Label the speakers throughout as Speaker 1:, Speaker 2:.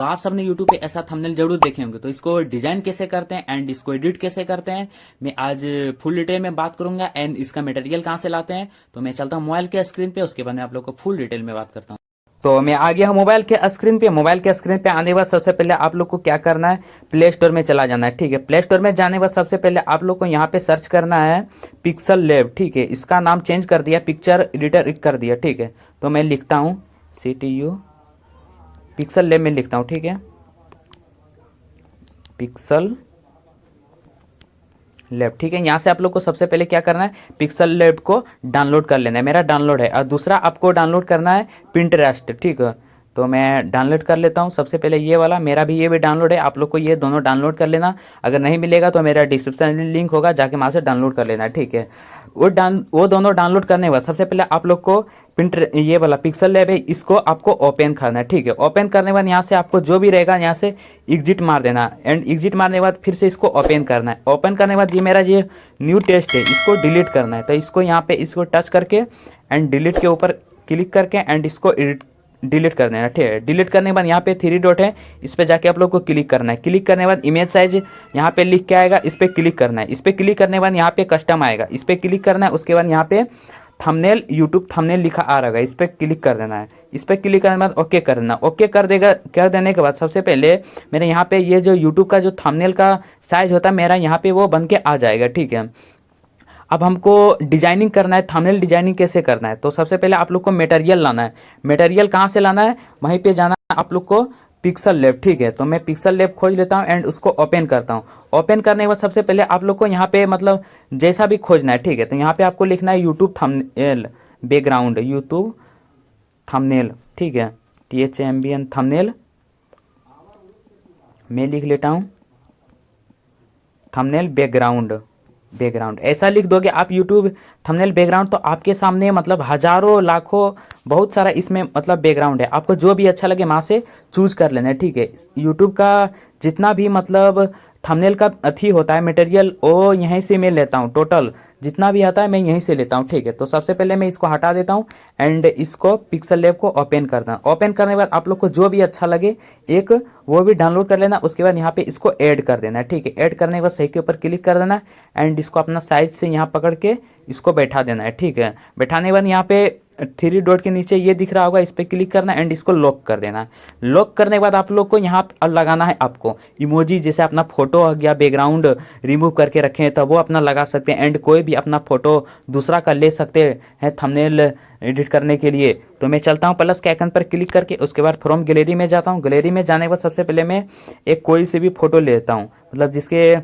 Speaker 1: तो आप सबने YouTube पे ऐसा थंबनेल जरूर देखे होंगे। तो इसको डिजाइन कैसे करते हैं एंड इसको एडिट कैसे करते हैं, मैं आज फुल डिटेल में बात करूंगा। एंड इसका मटेरियल कहाँ से लाते हैं, तो मैं चलता हूँ मोबाइल के स्क्रीन पे, उसके बाद मैं आप लोग को फुल डिटेल में बात करता हूँ। तो मैं आ गया हूँ मोबाइल के स्क्रीन पे। मोबाइल के स्क्रीन पे आने के बाद सबसे पहले आप लोग को क्या करना है, प्ले स्टोर में चला जाना है। ठीक है, प्ले स्टोर में जाने के बाद सबसे पहले आप लोग को यहाँ पे सर्च करना है पिक्सल लैब। ठीक है, इसका नाम चेंज कर दिया, पिक्चर एडिटर कर दिया। ठीक है, तो मैं लिखता हूँ CTU पिक्सल लैब में लिखता हूँ। ठीक है, पिक्सल लैब। ठीक है, यहाँ से आप लोग को सबसे पहले क्या करना है, पिक्सल लैब को डाउनलोड कर लेना है। मेरा डाउनलोड है। और दूसरा आपको डाउनलोड करना है पिंटरेस्ट। ठीक है, तो मैं डाउनलोड कर लेता हूँ सबसे पहले ये वाला, मेरा भी ये भी डाउनलोड है। आप लोग को ये दोनों डाउनलोड कर लेना। अगर नहीं मिलेगा तो मेरा डिस्क्रिप्शन में लिंक होगा, जाके वहाँ से डाउनलोड कर लेना। ठीक है, वो दोनों डाउनलोड करने के बाद सबसे पहले आप लोग को ये वाला पिक्सल लैब है, इसको आपको ओपन करना है। ठीक है, ओपन करने के बाद यहाँ से आपको जो भी रहेगा यहाँ से एग्जिट मार देना। एंड एग्जिट मारने के बाद फिर से इसको ओपन करना है। ओपन करने के बाद ये मेरा ये न्यू टेस्ट है, इसको डिलीट करना है। तो इसको यहाँ पे इसको टच करके एंड डिलीट के ऊपर क्लिक करके एंड इसको डिलीट कर देना। ठीक है, डिलीट करने के बाद यहाँ पे 3 डॉट है, इस पर जाके आप लोग को क्लिक करना है। क्लिक करने के बाद इमेज साइज यहाँ पे लिख के आएगा, इस पर क्लिक करना है। इस पर क्लिक करने के बाद यहाँ पे कस्टम आएगा, इस पर क्लिक करना है। उसके बाद यहाँ पे थंबनेल यूट्यूब थंबनेल लिखा आ रहा है, इस पर क्लिक कर देना है। इस पर क्लिक करने के बाद ओके कर देना। ओके कर देने के बाद सबसे पहले मेरे यहाँ पे ये जो यूट्यूब का जो थंबनेल का साइज होता है मेरा यहाँ पे वो बन के आ जाएगा। ठीक है, अब हमको डिजाइनिंग करना है। थंबनेल डिजाइनिंग कैसे करना है, तो सबसे पहले आप लोग को मटेरियल लाना है। मटेरियल कहाँ से लाना है, वहीं पे जाना है आप लोग को पिक्सल लैब। ठीक है, तो मैं पिक्सल लैब खोज लेता हूँ एंड उसको ओपन करता हूँ। ओपन करने के बाद सबसे पहले आप लोग को यहाँ पे मतलब जैसा भी खोजना है। ठीक है, तो यहाँ पे आपको लिखना है YouTube thumbnail background, YouTube thumbnail. ठीक है, THMBN थंबनेल मैं लिख लेता हूँ, थंबनेल बैकग्राउंड ऐसा लिख दोगे आप यूट्यूब थंबनेल बैकग्राउंड, तो आपके सामने मतलब हजारों लाखों बहुत सारा इसमें मतलब बैकग्राउंड है। आपको जो भी अच्छा लगे वहाँ से चूज कर लेना है। ठीक है, यूट्यूब का जितना भी मतलब थंबनेल का अथी होता है मटेरियल, वो यहीं से मैं लेता हूँ। टोटल जितना भी आता है मैं यहीं से लेता हूँ। ठीक है, तो सबसे पहले मैं इसको हटा देता हूँ एंड इसको पिक्सल लैब को ओपन करना। ओपन करने के बाद आप लोग को जो भी अच्छा लगे एक वो भी डाउनलोड कर लेना। उसके बाद यहाँ पे इसको ऐड कर देना है। ठीक है, ऐड करने के बाद सही के ऊपर क्लिक कर देना एंड इसको अपना साइज से यहाँ पकड़ के इसको बैठा देना है। ठीक है, बैठाने के बाद यहाँ पे 3 डॉट के नीचे ये दिख रहा होगा, इस पर क्लिक करना एंड इसको लॉक कर देना। लॉक करने के बाद आप लोग को यहाँ लगाना है आपको इमोजी, जैसे अपना फोटो हो गया बैकग्राउंड रिमूव करके रखे हैं तो वो अपना लगा सकते हैं। एंड कोई भी अपना फोटो दूसरा का ले सकते हैं थंबनेल एडिट करने के लिए। तो मैं चलता हूँ प्लस के आइकन पर क्लिक करके, उसके बाद फ्रॉम गैलरी में जाता हूँ। गैलरी में जाने के बाद सबसे पहले मैं एक कोई से भी फोटो लेता हूँ, मतलब जिसके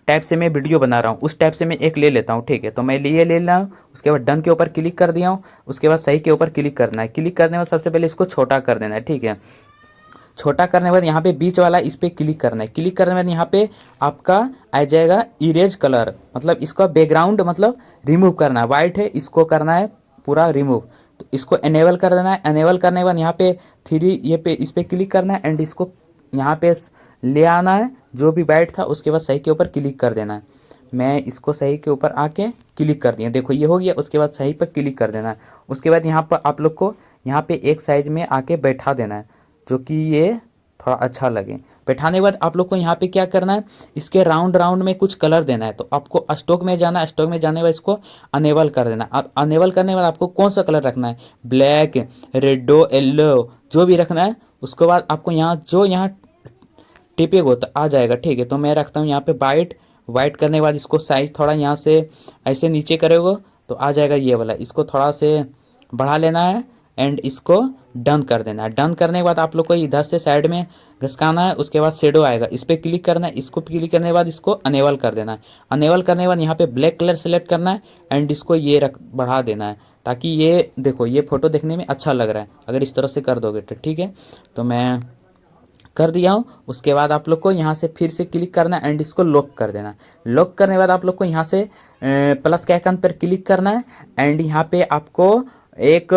Speaker 1: टाइप से मैं वीडियो बना रहा हूँ उस टाइप से मैं एक ले लेता हूँ। ठीक है, तो मैं ये ले रहा हूँ। उसके बाद डन के ऊपर क्लिक कर दिया हूँ। उसके बाद सही के ऊपर क्लिक करना है। क्लिक करने के बाद सबसे पहले इसको छोटा कर देना है। ठीक है, छोटा करने के बाद यहाँ पे बीच वाला इस पर क्लिक करना है। क्लिक करने के बाद यहाँ पे आपका आ जाएगा इरेज कलर, मतलब इसका बैकग्राउंड मतलब रिमूव करना है। वाइट है, इसको करना है पूरा रिमूव, तो इसको एनेबल कर देना है। एनेबल करने के बाद यहाँ पे 3 ये पे इस पर क्लिक करना है एंड इसको यहाँ पे ले आना है जो भी वाइट था। उसके बाद सही के ऊपर क्लिक कर देना है। मैं इसको सही के ऊपर आके क्लिक कर दिया, देखो ये हो गया। उसके बाद सही पर क्लिक कर देना है। उसके बाद यहाँ पर आप लोग को यहाँ पे एक साइज में आके बैठा देना है, जो कि ये थोड़ा अच्छा लगे। बैठाने के बाद आप लोग को यहाँ पे क्या करना है, इसके राउंड राउंड में कुछ कलर देना है। तो आपको स्टॉक में जाना है, स्टॉक में जाने के बाद इसको अनेबल कर देना। अब अनेबल करने के बाद आपको कौन सा कलर रखना है, ब्लैक, रेडो, येलो, जो भी रखना है। उसके बाद आपको यहाँ जो यहाँ टिपेगा तो आ जाएगा। ठीक है, तो मैं रखता हूँ यहाँ पे वाइट। वाइट करने के बाद इसको साइज थोड़ा यहाँ से ऐसे नीचे करोगे तो आ जाएगा ये वाला। इसको थोड़ा से बढ़ा लेना है एंड इसको डन कर देना है। डन करने के बाद आप लोग को इधर से साइड में घसकाना है। उसके बाद शेडो आएगा, इस पर क्लिक करना है। इसको क्लिक करने के बाद इसको अनेबल कर देना है। अनेबल करने के बाद यहाँ पे ब्लैक कलर सेलेक्ट करना है एंड इसको ये बढ़ा देना है, ताकि ये देखो ये फोटो देखने में अच्छा लग रहा है। अगर इस तरह से कर दोगे तो ठीक है, तो मैं कर दिया हूँ। उसके बाद आप लोग को यहाँ से फिर से क्लिक करना है एंड इसको लॉक कर देना। लॉक करने के बाद आप लोग को यहाँ से प्लस के आइकन पर क्लिक करना है एंड यहाँ पे आपको एक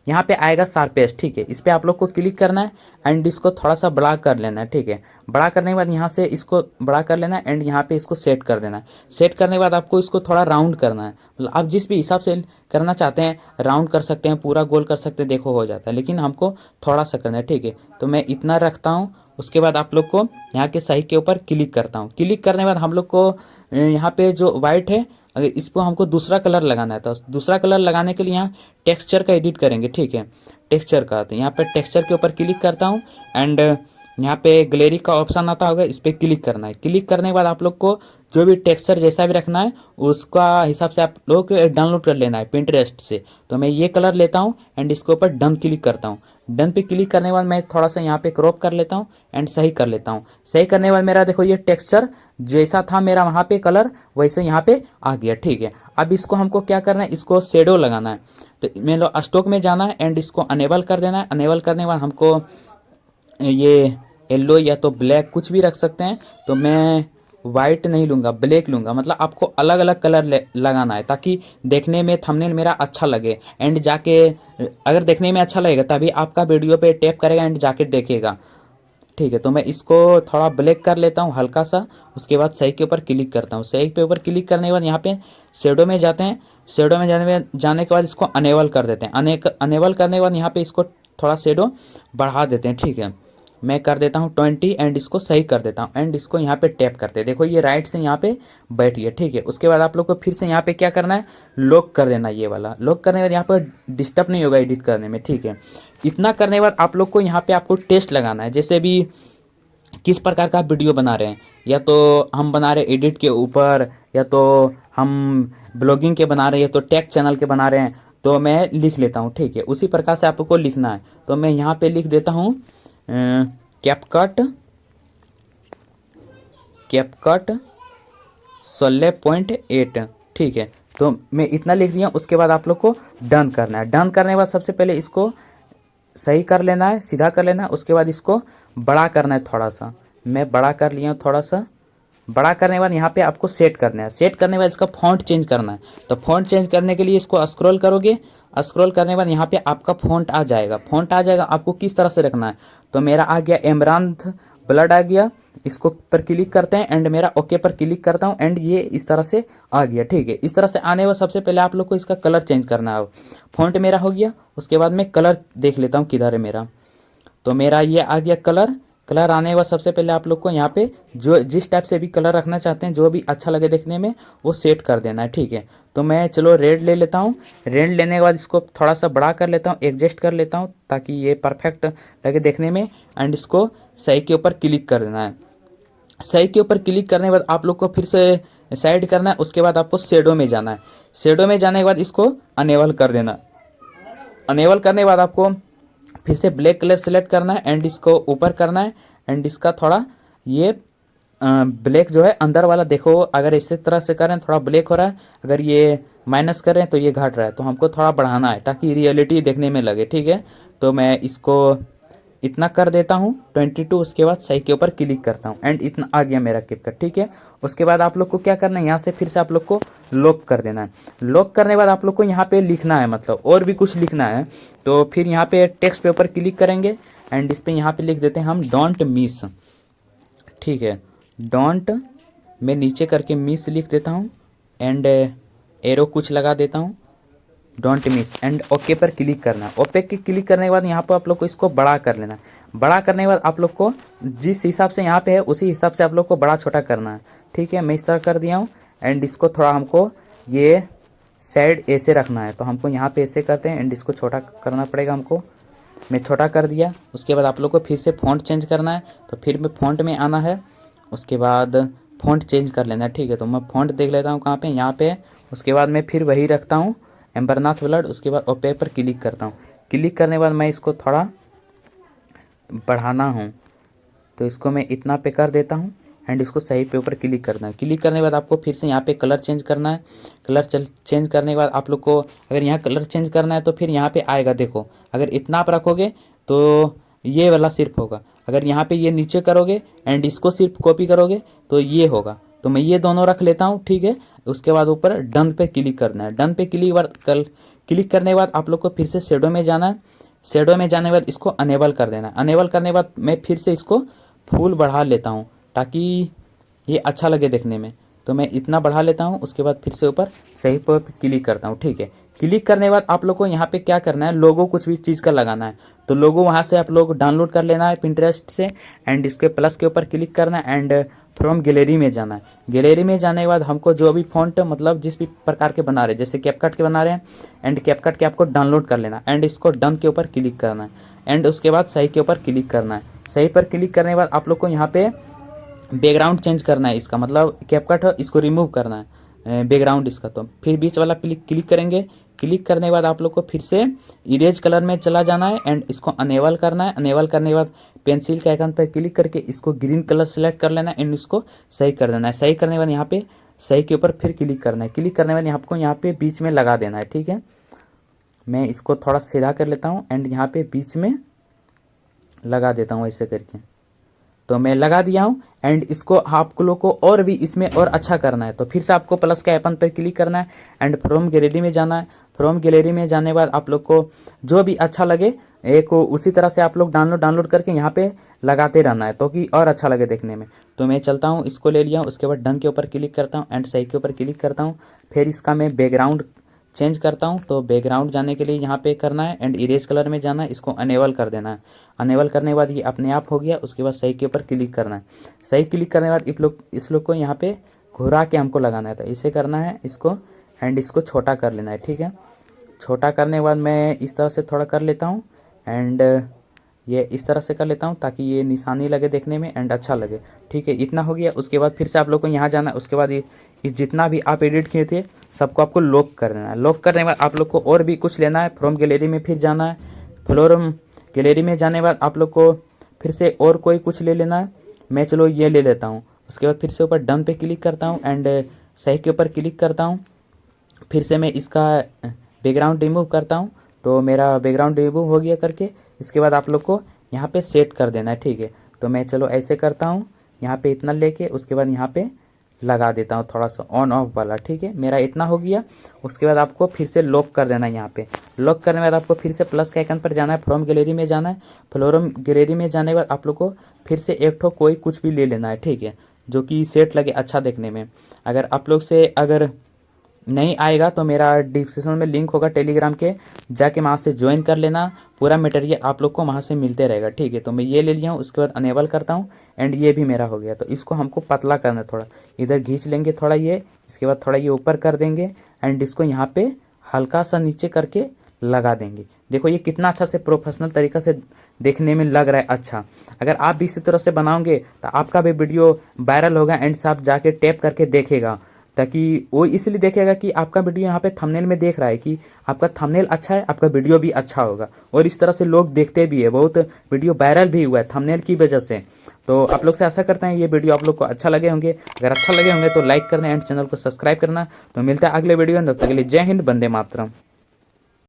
Speaker 1: यहाँ पे आएगा शार्पेस्ट, ठीक है। इस पर आप लोग को क्लिक करना है एंड इसको थोड़ा सा बड़ा कर लेना है, ठीक है। बड़ा करने के बाद यहाँ से इसको बड़ा कर लेना है एंड यहाँ पे इसको सेट कर देना है। सेट करने के बाद आपको इसको थोड़ा राउंड करना है, मतलब आप जिस भी हिसाब से करना चाहते हैं राउंड कर सकते हैं, पूरा गोल कर सकते हैं, देखो हो जाता है, लेकिन हमको थोड़ा सा करना है, ठीक है। तो मैं इतना रखता हूँ। उसके बाद आप लोग को यहाँ के सही के ऊपर क्लिक करता हूँ। क्लिक करने के बाद हम लोग को यहाँ पे जो वाइट है, अगर इसको हमको दूसरा कलर लगाना है तो दूसरा कलर लगाने के लिए यहाँ टेक्सचर का एडिट करेंगे, ठीक है। टेक्सचर का, तो यहाँ पे टेक्सचर के ऊपर क्लिक करता हूँ एंड यहाँ पे गैलरी का ऑप्शन आता होगा, इस पर क्लिक करना है। क्लिक करने के बाद आप लोग को जो भी टेक्सचर जैसा भी रखना है उसका हिसाब से आप लोग डाउनलोड कर लेना है पिंटरेस्ट से। तो मैं ये कलर लेता हूँ एंड इसके ऊपर डन क्लिक करता हूँ। डन पे क्लिक करने के बाद मैं थोड़ा सा यहाँ पे क्रॉप कर लेता हूँ एंड सही कर लेता हूँ। सही करने के बाद मेरा देखो ये टेक्सचर जैसा था मेरा वहाँ पे कलर वैसे यहाँ पे आ गया, ठीक है। अब इसको हमको क्या करना है, इसको शेडो लगाना है। तो मैं लो स्टॉक में जाना है एंड इसको अनेबल कर देना है। अनेबल करने के बाद हमको ये येलो या तो ब्लैक कुछ भी रख सकते हैं। तो मैं वाइट नहीं लूँगा, ब्लैक लूँगा, मतलब आपको अलग अलग कलर लगाना है ताकि देखने में थंबनेल मेरा अच्छा लगे। एंड जाके अगर देखने में अच्छा लगेगा तभी आपका वीडियो पे टैप करेगा एंड जाके देखेगा, ठीक है। तो मैं इसको थोड़ा ब्लैक कर लेता हूँ हल्का सा। उसके बाद सही के ऊपर क्लिक करता हूँ। सही के ऊपर क्लिक करने के बाद यहाँ पे शेडो में जाते हैं। शेडो में जाने के बाद इसको अनेबल कर देते हैं। अनेबल करने के बाद यहाँ पे इसको थोड़ा शेडो बढ़ा देते हैं, ठीक है। मैं कर देता हूँ 20 एंड इसको सही कर देता हूँ एंड इसको यहाँ पे टैप करते हैं। देखो ये राइट से यहाँ पे बैठ गया, ठीक है। उसके बाद आप लोग को फिर से यहाँ पे क्या करना है, लॉक कर देना है। ये वाला लॉक करने के बाद यहाँ पर डिस्टर्ब नहीं होगा एडिट करने में, ठीक है। इतना करने के बाद आप लोग को यहाँ पे आपको टेस्ट लगाना है, जैसे भी किस प्रकार का वीडियो बना रहे हैं, या तो हम बना रहे हैं एडिट के ऊपर, या तो हम ब्लॉगिंग के बना रहे हैं, या तो टेक चैनल के बना रहे हैं। तो मैं लिख लेता हूँ, ठीक है। उसी प्रकार से आपको लिखना है। तो मैं यहाँ पे लिख देता हूँ कैपकट 16.8, ठीक है। तो मैं इतना लिख दिया। उसके बाद आप लोग को डन करना है। डन करने के बाद सबसे पहले इसको सही कर लेना है, सीधा कर लेना है। उसके बाद इसको बड़ा करना है थोड़ा सा। मैं बड़ा कर लिया हूँ थोड़ा सा। बड़ा करने के बाद यहाँ पे आपको सेट करना है। सेट करने के बाद इसका फॉन्ट चेंज करना है। तो फॉन्ट चेंज करने के लिए इसको स्क्रॉल करोगे। स्क्रॉल करने के बाद यहाँ पे आपका फॉन्ट आ जाएगा। फॉन्ट आ जाएगा, आपको किस तरह से रखना है। तो मेरा आ गया एमरांथ ब्लड आ गया। इसको पर क्लिक करते हैं एंड मेरा ओके पर क्लिक करता हूँ एंड ये इस तरह से आ गया, ठीक है। इस तरह से आने के बाद सबसे पहले आप लोग को इसका कलर चेंज करना है। फॉन्ट मेरा हो गया। उसके बाद मैं कलर देख लेता हूँ किधर है मेरा। तो मेरा ये आ गया कलर। कलर आने के बाद सबसे पहले आप लोग को यहाँ पे जो जिस टाइप से भी कलर रखना चाहते हैं, जो भी अच्छा लगे देखने में, वो सेट कर देना है, ठीक है। तो मैं चलो रेड ले लेता हूँ। रेड लेने के बाद इसको थोड़ा सा बड़ा कर लेता हूँ, एडजस्ट कर लेता हूँ ताकि ये परफेक्ट लगे देखने में। एंड इसको सही के ऊपर क्लिक कर देना है। सही के ऊपर क्लिक करने के बाद आप लोग को फिर से साइड करना है। उसके बाद आपको शेडो में जाना है। शेडो में जाने के बाद इसको अनेबल कर देना। अनेबल करने के बाद आपको फिर से ब्लैक कलर सेलेक्ट करना है एंड इसको ऊपर करना है एंड इसका थोड़ा ये ब्लैक जो है अंदर वाला, देखो अगर इसी तरह से करें थोड़ा ब्लैक हो रहा है, अगर ये माइनस करें तो ये घट रहा है। तो हमको थोड़ा बढ़ाना है ताकि रियलिटी देखने में लगे, ठीक है। तो मैं इसको इतना कर देता हूँ 22। उसके बाद सही के ऊपर क्लिक करता हूँ एंड इतना आ गया मेरा कैपकट, ठीक है। उसके बाद आप लोग को क्या करना है, यहाँ से फिर से आप लोग को लॉक कर देना है। लॉक करने के बाद आप लोग को यहाँ पे लिखना है, मतलब और भी कुछ लिखना है। तो फिर यहाँ पे टेक्स्ट पे ऊपर क्लिक करेंगे एंड इस पर यहाँ पे लिख देते हैं हम डोंट मिस, ठीक है। डोंट मैं नीचे करके मिस लिख देता हूँ एंड एरो कुछ लगा देता हूँ, डोंट मिस एंड ओके पर क्लिक करना। ओके के क्लिक करने के बाद यहाँ पर आप लोग को इसको बड़ा कर लेना। बड़ा करने के बाद आप लोग को जिस हिसाब से यहाँ पे है उसी हिसाब से आप लोग को बड़ा छोटा करना है, ठीक है। मैं इस तरह कर दिया हूँ एंड इसको थोड़ा हमको ये साइड ऐसे रखना है। तो हमको यहाँ पे ऐसे करते हैं एंड इसको छोटा करना पड़ेगा हमको। मैं छोटा कर दिया। उसके बाद आप लोग को फिर से फ़ॉन्ट चेंज करना है। तो फिर मैं फ़ॉन्ट में आना है। उसके बाद फ़ॉन्ट चेंज कर लेना है, ठीक है। तो मैं फ़ॉन्ट देख लेता हूँ कहाँ पे, यहाँ पे। उसके बाद मैं फिर वही रखता हूँ एम्बरनाथ ब्लड। उसके बाद ओके पर क्लिक करता हूँ। क्लिक करने के बाद मैं इसको थोड़ा बढ़ाना हूँ, तो इसको मैं इतना पे कर देता हूँ एंड इसको सही पे ऊपर क्लिक करना है। क्लिक करने के बाद आपको फिर से यहाँ पे कलर चेंज करना है। कलर चेंज करने के बाद आप लोग को अगर यहाँ कलर चेंज करना है तो फिर यहाँ पे आएगा, देखो अगर इतना आप रखोगे तो ये वाला सिर्फ होगा। अगर यहाँ पे ये नीचे करोगे एंड इसको सिर्फ कॉपी करोगे तो ये होगा। तो मैं ये दोनों रख लेता हूँ, ठीक है। उसके बाद ऊपर डन पे क्लिक करना है। डन पे क्लिक करने के बाद आप लोग को फिर से शेडो में जाना है। शेडो में जाने के बाद इसको अनेबल कर देना है। अनेबल करने के बाद मैं फिर से इसको फुल बढ़ा लेता हूँ ताकि ये अच्छा लगे देखने में। तो मैं इतना बढ़ा लेता हूँ, उसके बाद फिर से ऊपर सही पर क्लिक करता हूँ। ठीक है, क्लिक करने के बाद आप लोग को यहाँ पे क्या करना है, लोगो कुछ भी चीज़ का लगाना है तो लोगो वहाँ से आप लोग डाउनलोड कर लेना है पिंटरेस्ट से। एंड इसके प्लस के ऊपर क्लिक करना है एंड फ्रॉम गैलरी में जाना है। गैलरी में जाने के बाद हमको जो भी फॉन्ट मतलब जिस भी प्रकार के बना रहे हैं, जैसे कैपकट के बना रहे हैं एंड कैपकट के आपको डाउनलोड कर लेना एंड इसको डन के ऊपर क्लिक करना है एंड उसके बाद सही के ऊपर क्लिक करना है। सही पर क्लिक करने के बाद आप लोग को यहाँ पे बैकग्राउंड चेंज करना है, इसका मतलब कैपकट है इसको रिमूव करना है बैकग्राउंड इसका। तो फिर बीच वाला क्लिक करेंगे। क्लिक करने के बाद आप लोग को फिर से इरेज कलर में चला जाना है एंड इसको अनेबल करना है। अनेबल करने के बाद पेंसिल के आइकन पर क्लिक करके इसको ग्रीन कलर सेलेक्ट कर लेना है एंड इसको सही कर देना है। सही करने के बाद यहाँ पे सही के ऊपर फिर क्लिक करना है। क्लिक करने के बाद आपको यहाँ पे बीच में लगा देना है। ठीक है, मैं इसको थोड़ा सीधा कर लेता हूँ एंड यहाँ पे बीच में लगा देता हूँ ऐसे करके। तो मैं लगा दिया हूँ एंड इसको आप लोग को और भी इसमें और अच्छा करना है तो फिर से आपको प्लस के आइकन पर क्लिक करना है एंड फ्रॉम गैलरी में जाना है। फ्रॉम गैलरी में जाने के बाद आप लोग को जो भी अच्छा लगे एक उसी तरह से आप लोग डाउनलोड करके यहाँ पे लगाते रहना है तो कि और अच्छा लगे देखने में। तो मैं चलता हूँ, इसको ले लिया हूँ, उसके बाद डन के ऊपर क्लिक करता हूँ एंड सही के ऊपर क्लिक करता हूँ। फिर इसका मैं बैकग्राउंड चेंज करता हूँ। तो बैकग्राउंड जाने के लिए यहाँ पे करना है एंड इरेज कलर में जाना है, इसको अनेबल कर देना है। अनेबल करने के बाद ये अपने आप हो गया। उसके बाद सही के ऊपर क्लिक करना है। सही क्लिक करने के बाद इस लोग को यहाँ पे घुरा के हमको लगाना है। तो इसे करना है इसको एंड इसको छोटा कर लेना है। ठीक है, छोटा करने के बाद मैं इस तरह से थोड़ा कर लेता हूँ एंड ये इस तरह से कर लेता हूँ ताकि ये निशानी लगे देखने में एंड अच्छा लगे। ठीक है, इतना हो गया। उसके बाद फिर से आप लोग को यहाँ जाना है। उसके बाद ये जितना भी आप एडिट किए थे सबको आपको लॉक कर देना है। लॉक करने के बाद आप लोग को और भी कुछ लेना है। फ्रॉम गैलरी में फिर जाना है। फ्लोरम गैलरी में जाने के बाद आप लोग को फिर से और कोई कुछ ले लेना है। मैं चलो ये ले लेता हूँ। उसके बाद फिर से ऊपर डन पे क्लिक करता हूँ एंड सही के ऊपर क्लिक करता हूँ। फिर से मैं इसका बैकग्राउंड रिमूव करता हूँ। तो मेरा बैकग्राउंड रिमूव हो गया करके इसके बाद आप लोग को यहाँ पे सेट कर देना है। ठीक है, तो मैं चलो ऐसे करता हूँ, यहाँ पे इतना लेके उसके बाद यहाँ पे लगा देता हूँ थोड़ा सा ऑन ऑफ वाला। ठीक है, मेरा इतना हो गया। उसके बाद आपको फिर से लॉक कर देना है। यहाँ पे लॉक करने के बाद आपको फिर से प्लस के आइकन पर जाना है। फ्रॉम गैलरी में जाना है। फ्लोरम गैलरी में जाने के बाद आप लोग को फिर से एक ठो कोई कुछ भी ले लेना है। ठीक है, जो कि सेट लगे अच्छा देखने में। अगर आप लोग से अगर नहीं आएगा तो मेरा डिस्क्रिप्शन में लिंक होगा टेलीग्राम के, जाके वहाँ से ज्वाइन कर लेना। पूरा मटेरियल आप लोग को वहाँ से मिलते रहेगा। ठीक है, तो मैं ये ले लिया हूँ। उसके बाद अनेबल करता हूँ एंड ये भी मेरा हो गया। तो इसको हमको पतला करना है, थोड़ा इधर खींच लेंगे थोड़ा ये, इसके बाद थोड़ा ये ऊपर कर देंगे एंड इसको यहाँ पे हल्का सा नीचे करके लगा देंगे। देखो ये कितना अच्छा से प्रोफेशनल तरीका से देखने में लग रहा है अच्छा। अगर आप भी इसी तरह से बनाओगे तो आपका भी वीडियो वायरल होगा एंड आप जाके टैप करके देखेगा, ताकि वो इसलिए देखेगा कि आपका वीडियो यहाँ पे थंबनेल में देख रहा है कि आपका थंबनेल अच्छा है, आपका वीडियो भी अच्छा होगा। और इस तरह से लोग देखते भी है, बहुत वीडियो वायरल भी हुआ है थंबनेल की वजह से। तो आप लोग से आशा करते हैं ये वीडियो आप लोग को अच्छा लगे होंगे। अगर अच्छा लगे होंगे तो लाइक करना एंड चैनल को सब्सक्राइब करना। तो मिलता है अगले वीडियो में, तब तक के लिए जय हिंद, वंदे मातरम।